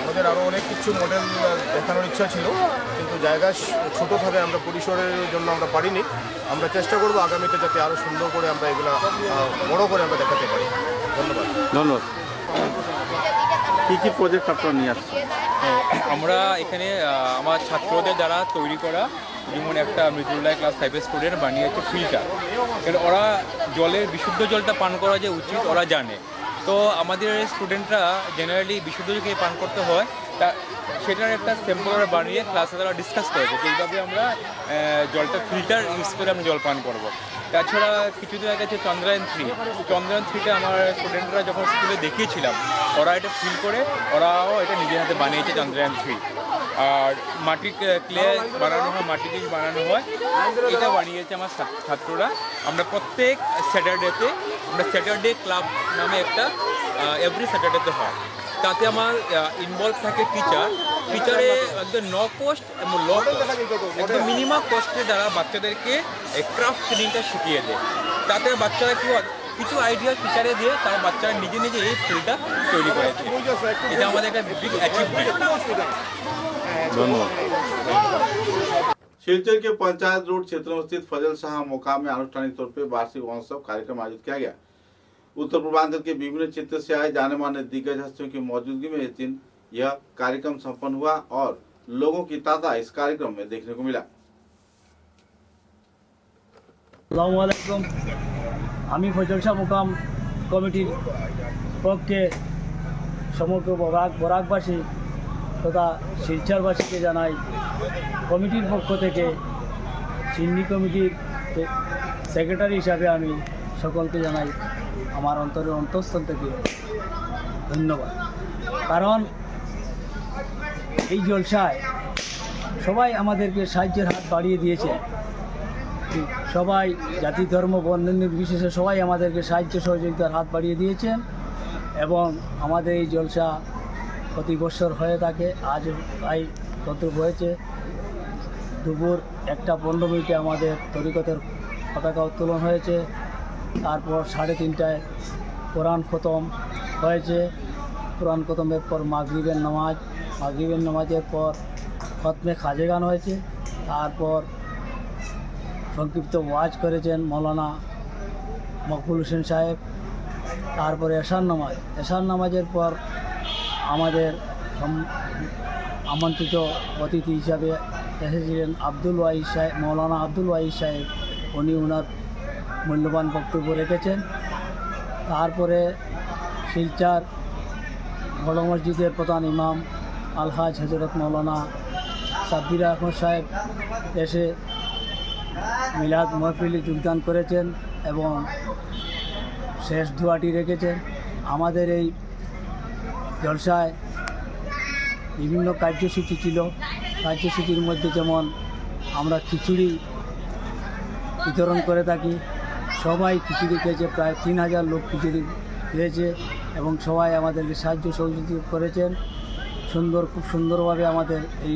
আমাদের আরও অনেক কিছু মডেল দেখানোর ইচ্ছা ছিল, কিন্তু জায়গা ছোটো থাকে, আমরা পরিসরের জন্য আমরা পারিনি। আমরা চেষ্টা করব আগামীতে যাতে আরও সুন্দর করে আমরা এগুলো বড় করে আমরা দেখাতে পারি। ধন্যবাদ। ধন্যবাদ। কী কী প্রজেক্ট আপনারা নিয়ে আসছেন? আমরা এখানে আমার ছাত্রদের দ্বারা তৈরি করা যেমন একটা মৃদুল্লাহ ক্লাস 5 স্টুডেন্ট বানিয়েছে ফিল্টার, কারণ ওরা জলের বিশুদ্ধ জলটা পান করা যে উচিত ওরা জানে। তো আমাদের স্টুডেন্টরা জেনারেলি বিশুদ্ধ জলকে পান করতে হয়, তা সেটার একটা স্যাম্পল ওরা বানিয়ে ক্লাসে তারা ডিসকাস করেছে যে এইভাবে আমরা জলটা ফিল্টার ইউজ করে আমরা জল পান করবো। তাছাড়া কিছুদিন আগে আছে চন্দ্রায়ন 3টা আমার স্টুডেন্টরা যখন স্কুলে দেখিয়েছিলাম ওরা এটা ফিল করে ওরাও এটা নিজের হাতে বানিয়েছে চন্দ্রায়ন 3। আর মাটি ক্লে বানানো হয়, মাটি দিয়ে বানানো হয়, এটা বানিয়েছে আমার ছাত্ররা। আমরা প্রত্যেক স্যাটারডেতে আমরা স্যাটারডে ক্লাব নামে একটা এভরি স্যাটারডেতে হয়, তাতে আমার ইনভলভ থাকে টিচারে একদম নো কস্ট এবং লো একদম মিনিমাম কস্টে দ্বারা বাচ্চাদেরকে ক্রাফট ট্রেনিংটা শিখিয়ে দেয়। তাতে বাচ্চারা কি হয় কিছু আইডিয়া টিচারে দিয়ে তারা বাচ্চারা নিজে নিজে এই ফিল্ডটা তৈরি করেছে। এটা আমাদের একটা বিগ অ্যাচিভমেন্ট। धन्यवाद। शिलचर के पंचायत रोड क्षेत्र में स्थित फजल शाह मुकाम में अनुष्ठानिक तौर पर वार्षिक महोत्सव कार्यक्रम आयोजित किया गया। उत्तर पूर्वांचल के विभिन्न क्षेत्र से आए जाने माने दिग्गज हस्तियों की मौजूदगी में इस दिन यह कार्यक्रम संपन्न हुआ और लोगों की तादाद इस कार्यक्रम में देखने को मिला। আসসালামু আলাইকুম, আমি ফজল শাহ মুকাম কমিটির পক্ষে সমগ্র বরাকবাসী তথা শিলচরবাসীকে জানাই কমিটির পক্ষ থেকে সিন্নি কমিটির সেক্রেটারি হিসাবে আমি সকলকে জানাই আমার অন্তরের অন্তঃস্থল থেকে ধন্যবাদ। কারণ এই জলসায় সবাই আমাদেরকে সাহায্যের হাত বাড়িয়ে দিয়েছে, সবাই জাতি ধর্ম বর্ণ নির্বিশেষে সবাই আমাদেরকে সাহায্য সহযোগিতার হাত বাড়িয়ে দিয়েছেন এবং আমাদের এই জলসা প্রতি বছর হয়ে থাকে। আজ তাই কত হয়েছে দুপুর 1:15 আমাদের তরিকতের পতাকা উত্তোলন হয়েছে, তারপর 3:30টায় কোরআন খতম হয়েছে, কোরআন খতমের পর মাগরিবের নামাজের পর খতমে খাজে গান হয়েছে, তারপর সংক্ষিপ্ত ওয়াজ করেছেন মৌলানা মকবুল হোসেন সাহেব, তারপরে এশার নামাজের পর আমাদের আমন্ত্রিত অতিথি হিসাবে এসেছিলেন মৌলানা আব্দুল ওয়াহিদ সাহেব। উনি ওনার মূল্যবান বক্তব্য রেখেছেন। তারপরে শিলচর বড় মসজিদের প্রধান ইমাম আলহাজ হজরত মৌলানা সাব্বির আহমদ সাহেব এসে মিলাদ মাহফিলে যোগদান করেছেন এবং শেষ দোয়াটি রেখেছেন। আমাদের এই জলসায় বিভিন্ন কার্যসূচি ছিল, কার্যসূচির মধ্যে যেমন আমরা খিচুড়ি বিতরণ করে থাকি, সবাই খিচুড়ি খেয়েছে, প্রায় 3000 লোক খিচুড়ি খেয়েছে এবং সবাই আমাদেরকে সাহায্য সহযোগিতা করেছেন। খুব সুন্দরভাবে আমাদের এই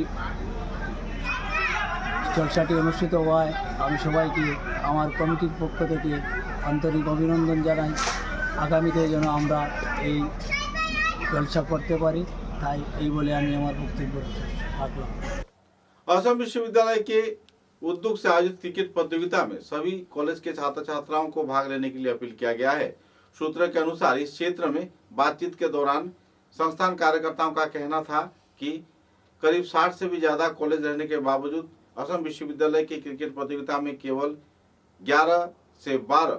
জলসাটি অনুষ্ঠিত হওয়ায় আমি সবাইকে আমার কমিটির পক্ষ থেকে আন্তরিক অভিনন্দন জানাই। আগামীতে যেন আমরা এই জলসা করতে পারি, তাই এই বলে আমি আমার বক্তব্য রাখলাম। असम विश्वविद्यालय के उद्योग से आयोजित क्रिकेट प्रतियोगिता में सभी कॉलेज के छात्र छात्राओं को भाग लेने के लिए अपील किया गया है। सूत्रों के अनुसार इस क्षेत्र में बातचीत के दौरान संस्थान कार्यकर्ताओं का कहना था कि करीब 60 से भी ज्यादा कॉलेज रहने के बावजूद असम विश्वविद्यालय की क्रिकेट प्रतियोगिता में केवल 11 से 12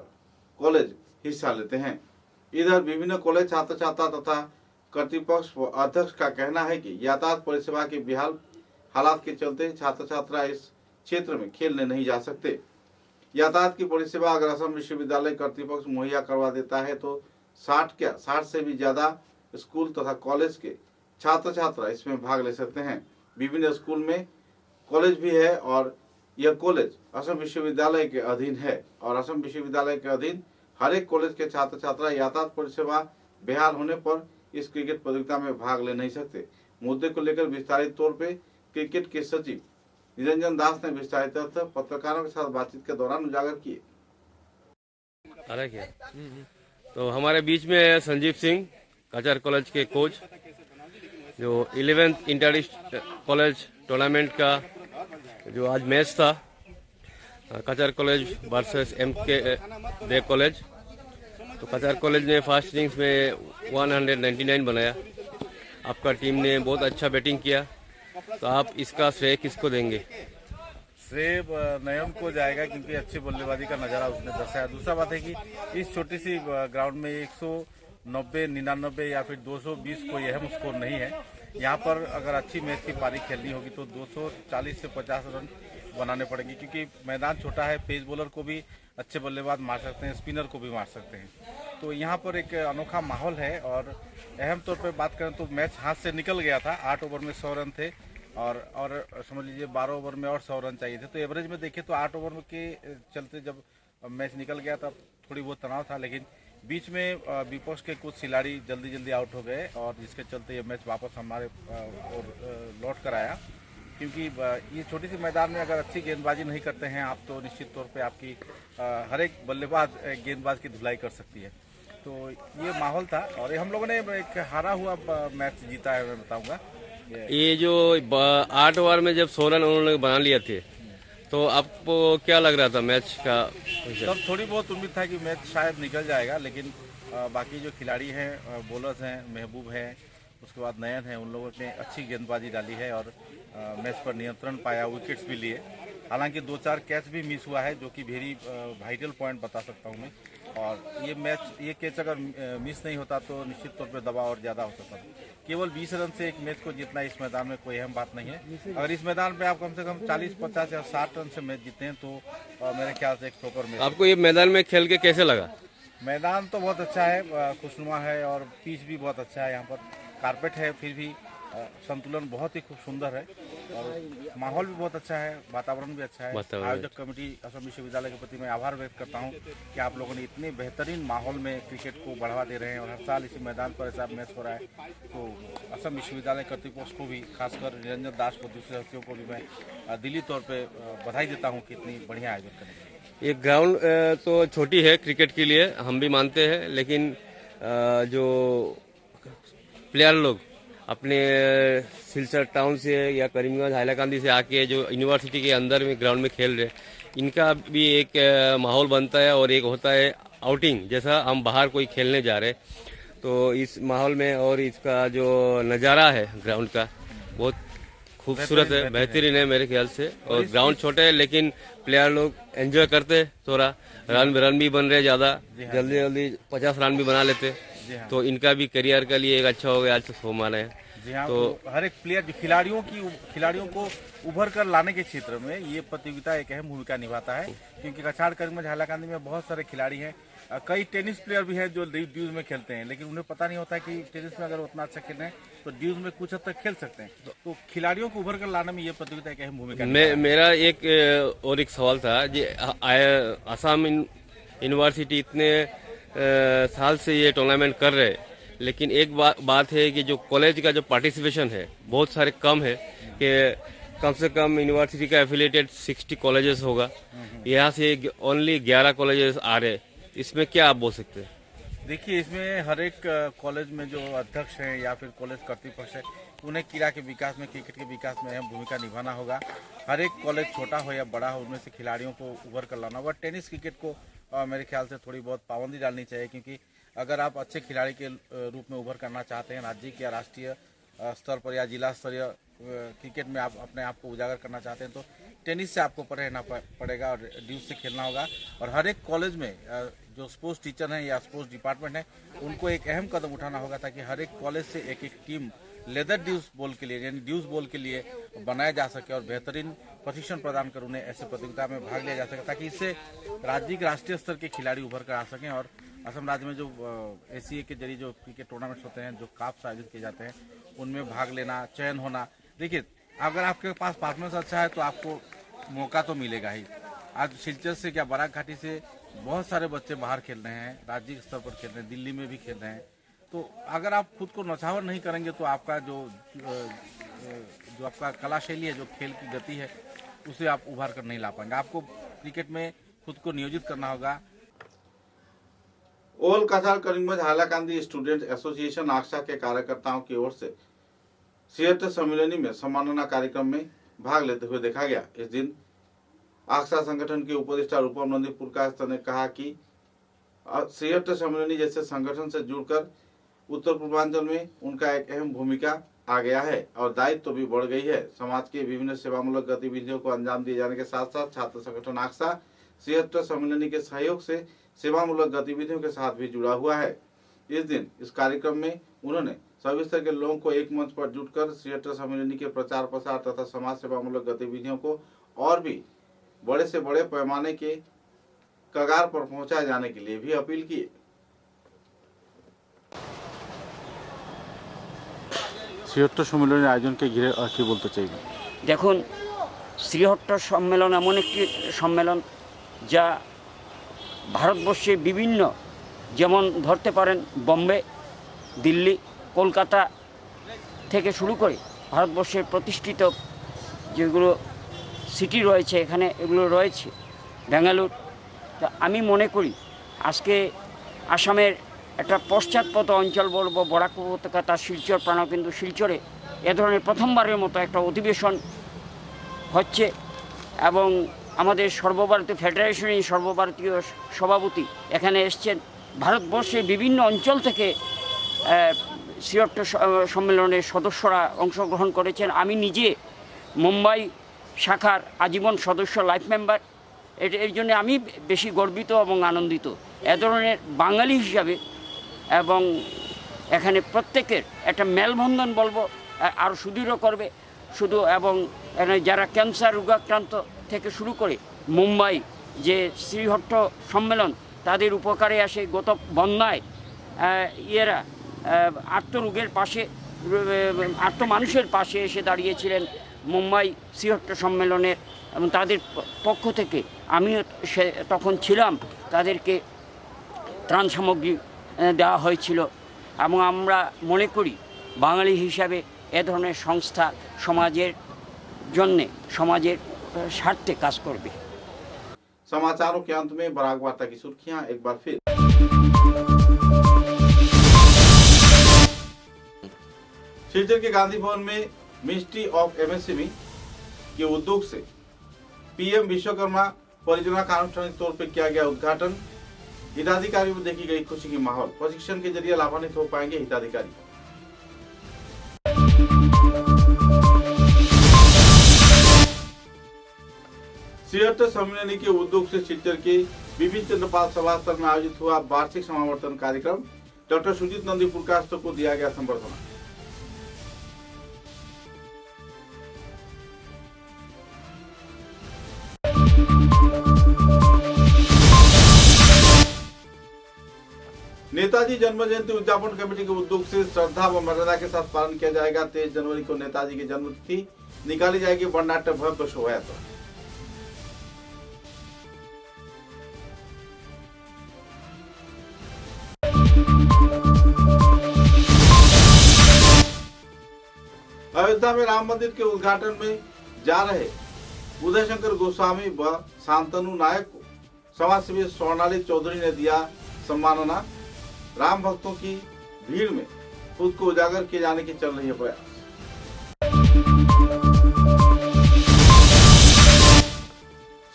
कॉलेज हिस्सा लेते हैं। इधर विभिन्न कॉलेज छात्र छात्रा तथा कर्तृपक्ष व अध्यक्ष का कहना है कि यातायात परिसेवा के बेहाल हालात के चलते छात्र छात्रा इस क्षेत्र में खेलने नहीं जा सकते। यातायात की परिसेवा अगर असम विश्वविद्यालय कर्तृपक्ष मुहैया करवा देता है तो 60 से भी ज्यादा स्कूल तथा कॉलेज के छात्र छात्रा इसमें भाग ले सकते हैं। विभिन्न स्कूल में कॉलेज भी है और यह कॉलेज असम विश्वविद्यालय के अधीन है और असम विश्वविद्यालय के अधीन हर एक कॉलेज के छात्र छात्रा यातायात परिसेवा बेहाल होने पर इस क्रिकेट प्रतियोगिता में भाग ले नहीं सकते। मुद्दे को लेकर विस्तारित तौर पे क्रिकेट के सचिव निरंजन दास ने विस्तारित तथ्य पत्रकारों के साथ बातचीत के दौरान उजागर किए। तो हमारे बीच में है संजीव सिंह, कचर कॉलेज के कोच, जो 11th इंटर कॉलेज टूर्नामेंट का जो आज मैच था कचर कॉलेज वर्सेस MK दे कॉलेज। तो कचर कॉलेज ने फर्स्ट इनिंग्स में 199 बनाया। आपका टीम ने बहुत अच्छा बैटिंग किया, तो आप इसका श्रेय किसको देंगे? श्रेय नयन को जाएगा क्योंकि अच्छी बल्लेबाजी का नज़ारा उसने दर्शाया। दूसरा बात है कि इस छोटी सी ग्राउंड में 190, 99 या फिर 220 कोई अहम स्कोर नहीं है। यहाँ पर अगर अच्छी मैच की पारी खेलनी होगी तो 240 से 50 रन बनाने पड़ेंगे क्योंकि मैदान छोटा है। पेस बॉलर को भी अच्छे बल्लेबाज मार सकते हैं, स्पिनर को भी मार सकते हैं। तो यहाँ पर एक अनोखा माहौल है और अहम तौर पर बात करें तो मैच हाथ से निकल गया था। 8 ओवर में 100 रन थे और समझ लीजिए 12 ओवर में और 100 रन चाहिए थे। तो एवरेज में देखें तो 8 ओवर के चलते जब मैच निकल गया तब थोड़ी बहुत तनाव था, लेकिन बीच में विपक्ष के कुछ खिलाड़ी जल्दी आउट हो गए और जिसके चलते ये मैच वापस हमारे और लौट कर आया। क्योंकि ये छोटी सी मैदान में अगर अच्छी गेंदबाजी नहीं करते हैं आप तो निश्चित तौर पे आपकी हर एक बल्लेबाज गेंदबाज की धुलाई कर सकती है। तो ये माहौल था और हम लोगों ने एक हारा हुआ मैच जीता है, मैं बताऊंगा। ये जो 8 ओवर में जब 100 रन उन्होंने बना लिए थे तो आपको क्या लग रहा था मैच का? तब थोड़ी बहुत उम्मीद था कि मैच शायद निकल जाएगा, लेकिन बाकी जो खिलाड़ी हैं, बॉलर्स हैं, महबूब हैं, उसके बाद नयन है, उन लोगों ने अच्छी गेंदबाजी डाली है और मैच पर नियंत्रण पाया, विकेट्स भी लिए। हालांकि 2-4 कैच भी मिस हुआ है जो कि वेरी वाइटल पॉइंट बता सकता हूँ मैं। और ये कैच अगर मिस नहीं होता तो निश्चित तौर पर दबाव और ज़्यादा हो सकता था। केवल 20 रन से एक मैच को जीतना इस मैदान में कोई अहम बात नहीं है। अगर इस मैदान पे आप कम से कम 40, 50 या 60 रन से मैच जीते हैं तो मेरे ख्याल से एक टॉपर मैच। आपको ये मैदान में खेल के कैसे लगा? मैदान तो बहुत अच्छा है, खुशनुमा है और पिच भी बहुत अच्छा है। यहाँ पर कारपेट है, फिर भी संतुलन बहुत ही खूब सुंदर है और माहौल भी बहुत अच्छा है, वातावरण भी अच्छा है। आयोजक कमेटी असम विश्वविद्यालय के प्रति मैं आभार व्यक्त करता हूँ कि आप लोगों ने इतने बेहतरीन माहौल में क्रिकेट को बढ़ावा दे रहे हैं और हर साल इसी मैदान पर ऐसा मैच हो रहा है। तो असम विश्वविद्यालय कर्तृपक्ष को भी, खासकर निरंजन दास को, दूसरे हस्तियों को भी मैं दिली तौर पर बधाई देता हूँ कि इतनी बढ़िया आयोजन करें। ये ग्राउंड तो छोटी है क्रिकेट के लिए, हम भी मानते हैं, लेकिन जो प्लेयर लोग अपने सिलचर टाउन से या करीमगंज हाइलाकांदी से आके जो यूनिवर्सिटी के अंदर में ग्राउंड में खेल रहे, इनका भी एक माहौल बनता है और एक होता है आउटिंग जैसा हम बाहर कोई खेलने जा रहे। तो इस माहौल में और इसका जो नज़ारा है ग्राउंड का बहुत खूबसूरत है, बेहतरीन है मेरे ख्याल से। और ग्राउंड छोटे है लेकिन प्लेयर लोग एंजॉय करते, थोड़ा रन भी बन रहे ज़्यादा, जल्दी 50 रन भी बना लेते। तो इनका भी करियर के लिए एक अच्छा हो गया आज तो माने। जी हाँ, तो हर एक प्लेयर खिलाड़ियों को उभर कर लाने के क्षेत्र में ये प्रतियोगिता एक अहम भूमिका निभाता है। क्योंकि कछाड़ करीमगंज हाइलाकांदी में बहुत सारे खिलाड़ी हैं, कई टेनिस प्लेयर भी हैं जो ड्यूज में खेलते हैं, लेकिन उन्हें पता नहीं होता कि टेनिस में अगर उतना अच्छा खेल रहे हैं तो ड्यूज में कुछ हद तक खेल सकते हैं। तो खिलाड़ियों को उभर कर लाने में ये प्रतियोगिता एक अहम भूमिका। मेरा एक सवाल था जी, आसाम यूनिवर्सिटी इतने साल से ये टूर्नामेंट कर रहे, लेकिन एक बात है कि जो कॉलेज का जो पार्टिसिपेशन है बहुत सारे कम है, कि कम से कम यूनिवर्सिटी का एफिलिएटेड 60 कॉलेजेस होगा, यहाँ से ओनली 11 कॉलेजेस आ रहे। इसमें क्या आप बोल सकते हैं? देखिए, इसमें हर एक कॉलेज में जो अध्यक्ष हैं या फिर कॉलेज कर्तृपक्ष है, उन्हें क्रीड़ा के विकास में, क्रिकेट के विकास में अहम भूमिका निभाना होगा। हर एक कॉलेज छोटा हो या बड़ा हो, उनमें से खिलाड़ियों को उभर कर लाना होगा। टेनिस क्रिकेट को मेरे ख्याल से थोड़ी बहुत पाबंदी डालनी चाहिए, क्योंकि अगर आप अच्छे खिलाड़ी के रूप में उभर करना चाहते हैं, राज्य या राष्ट्रीय स्तर पर या जिला स्तरीय क्रिकेट में आप अपने आप को उजागर करना चाहते हैं तो टेनिस से आपको रहना पड़ेगा और ड्यूज से खेलना होगा। और हर एक कॉलेज में जो स्पोर्ट्स टीचर हैं या स्पोर्ट्स डिपार्टमेंट है, उनको एक अहम कदम उठाना होगा ताकि हर एक कॉलेज से एक टीम लेदर ड्यूज बॉल के लिए, यानी ड्यूज बॉल के लिए बनाया जा सके और बेहतरीन प्रशिक्षण प्रदान कर उन्हें ऐसे प्रतियोगिता में भाग लिया जा सके, ताकि इससे राज्य राष्ट्रीय स्तर के खिलाड़ी उभर कर आ सकें। और असम राज्य में जो ACA के जरिए जो क्रिकेट टूर्नामेंट्स होते हैं, जो काप्स आयोजित किए जाते हैं, उनमें भाग लेना, चयन होना। देखिए, अगर आपके पास परफॉर्मेंस अच्छा है तो आपको मौका तो मिलेगा ही। आज सिलचर से क्या बराक घाटी से बहुत सारे बच्चे बाहर खेल रहे हैं, राज्य स्तर पर खेल रहे हैं, दिल्ली में भी खेल रहे हैं। तो अगर आप खुद को नौछावर नहीं करेंगे तो आपका जो आपका कला शैली है, जो खेल की गति है, उसे आप उभार कर नहीं ला पाएंगे। आपको क्रिकेट में खुद को नियोजित करना होगा। ओल कछाड़ करीमगंज हाइलाकांदी स्टूडेंट एसोसिएशन आक्सा के कार्यकर्ताओं की ओर से सियट सम्मेलनी में सम्मानना कार्यक्रम में भाग लेते हुए देखा गया। इस दिन आक्सा संगठन के उपदेष्टा रूपम नंदी पुरकास्तर ने कहा कि सियट सम्मेलनी जैसे संगठन से जुड़कर उत्तर पूर्वांचल में उनका एक अहम भूमिका आ गया है और दायित्व तो भी बढ़ गई है। समाज के विभिन्न सेवामूलक गतिविधियों को अंजाम दिए जाने के साथ साथ छात्र संगठन आक्सा 76 सम्मेलनी के सहयोग से सेवामूलक गतिविधियों के साथ भी जुड़ा हुआ है। इस दिन इस कार्यक्रम में उन्होंने सभी स्तर के लोगों को एक मंच पर जुटकर 76 सम्मेलनी के प्रचार प्रसार तथा समाज सेवामूलक गतिविधियों को और भी बड़े से बड़े पैमाने के कगार पर पहुंचाए जाने के लिए भी अपील की। 76 সম্মেলনের আয়োজনকে ঘিরে কি বলতে চাইবেন? দেখুন, 76 সম্মেলন এমন একটি সম্মেলন যা ভারতবর্ষের বিভিন্ন, যেমন ধরতে পারেন বোম্বে, দিল্লি, কলকাতা থেকে শুরু করে ভারতবর্ষের প্রতিষ্ঠিত যেগুলো সিটি রয়েছে এখানে এগুলো রয়েছে, বেঙ্গালুর। তা আমি মনে করি আজকে আসামের একটা পশ্চাৎপদ অঞ্চল বলবো বরাক উপত্যকা, তার শিলচর প্রাণকেন্দ্র শিলচরে এ ধরনের প্রথমবারের মতো একটা অধিবেশন হচ্ছে এবং আমাদের সর্বভারতীয় ফেডারেশনের সর্বভারতীয় সভাপতি এখানে এসছেন। ভারতবর্ষের বিভিন্ন অঞ্চল থেকে 76 সম্মেলনের সদস্যরা অংশগ্রহণ করেছেন। আমি নিজে মুম্বাই শাখার আজীবন সদস্য, লাইফ মেম্বার। এর জন্য আমি বেশি গর্বিত এবং আনন্দিত এ ধরনের বাঙালি হিসাবে। এবং এখানে প্রত্যেকের একটা মেলবন্ধন বলবো আরও সুদৃঢ় করবে শুধু। এবং এখানে যারা ক্যান্সার রোগাক্রান্ত থেকে শুরু করে মুম্বাই যে 76 সম্মেলন তাদের উপকারে আসে। গত বন্যায় ইয়েরা আত্মরোগের পাশে, আত্ম মানুষের পাশে এসে দাঁড়িয়েছিলেন মুম্বাই 76 সম্মেলনের, এবং তাদের পক্ষ থেকে আমিও তখন ছিলাম, তাদেরকে ত্রাণ সামগ্রী দেওয়া হয়েছিল। এবং আমরা মনে করি বাঙালি হিসাবে এ ধরনের সংস্থা সমাজের জন্যে, সমাজের স্বার্থে কাজ করবে। समाचारों के अंत में बराक वार्ता की सुर्खियां एक बार फिर। शिलचर के गांधी भवन में मिनिस्ट्री ऑफ एमएसएमई के उद्योग से पीएम विश्वकर्मा परियोजना का आनुष्ठानिक तौर पर किया गया उद्घाटन। हिताधिकारियों में देखी गई खुशी की माहौल। प्रशिक्षण के जरिए लाभान्वित हो पाएंगे हिताधिकारी। सिहत्तर सम्मेलनी के उद्योग से शिलचर के विपिन चंद्रपाल सभा स्थल में आयोजित हुआ वार्षिक समावर्तन कार्यक्रम। डॉक्टर सुजीत नंदी पुरकाष्ट को दिया गया संबर्धना। नेताजी जन्म जयंती उद्यापन कमेटी के उद्योग से श्रद्धा व मर्यादा के साथ पालन किया जाएगा। 23 जनवरी को नेताजी की जन्मतिथि निकाली जाएगी वर्णनाट्य भव्य शोभा यात्रा। अयोध्या में राम मंदिर के उद्घाटन में जा रहे उदय शंकर गोस्वामी व शांतनु नायक को समाजसेवी स्वर्णाली चौधरी ने दिया सम्मानना। राम भक्तों की भीड़ में खुद को उजागर किए जाने की चल रही है प्रयास।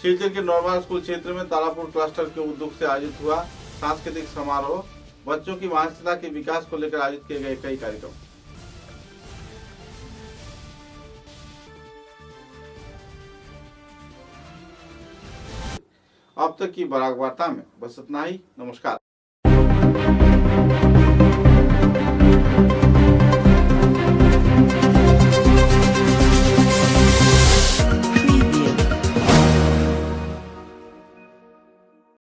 शिलचर के नॉर्मल स्कूल क्षेत्र में तारापुर क्लस्टर के उद्योग से आयोजित हुआ सांस्कृतिक समारोह। बच्चों की मानसिकता के विकास को लेकर आयोजित किए गए कई कार्यक्रम। अब तक की बराक वार्ता में बस इतना ही। नमस्कार।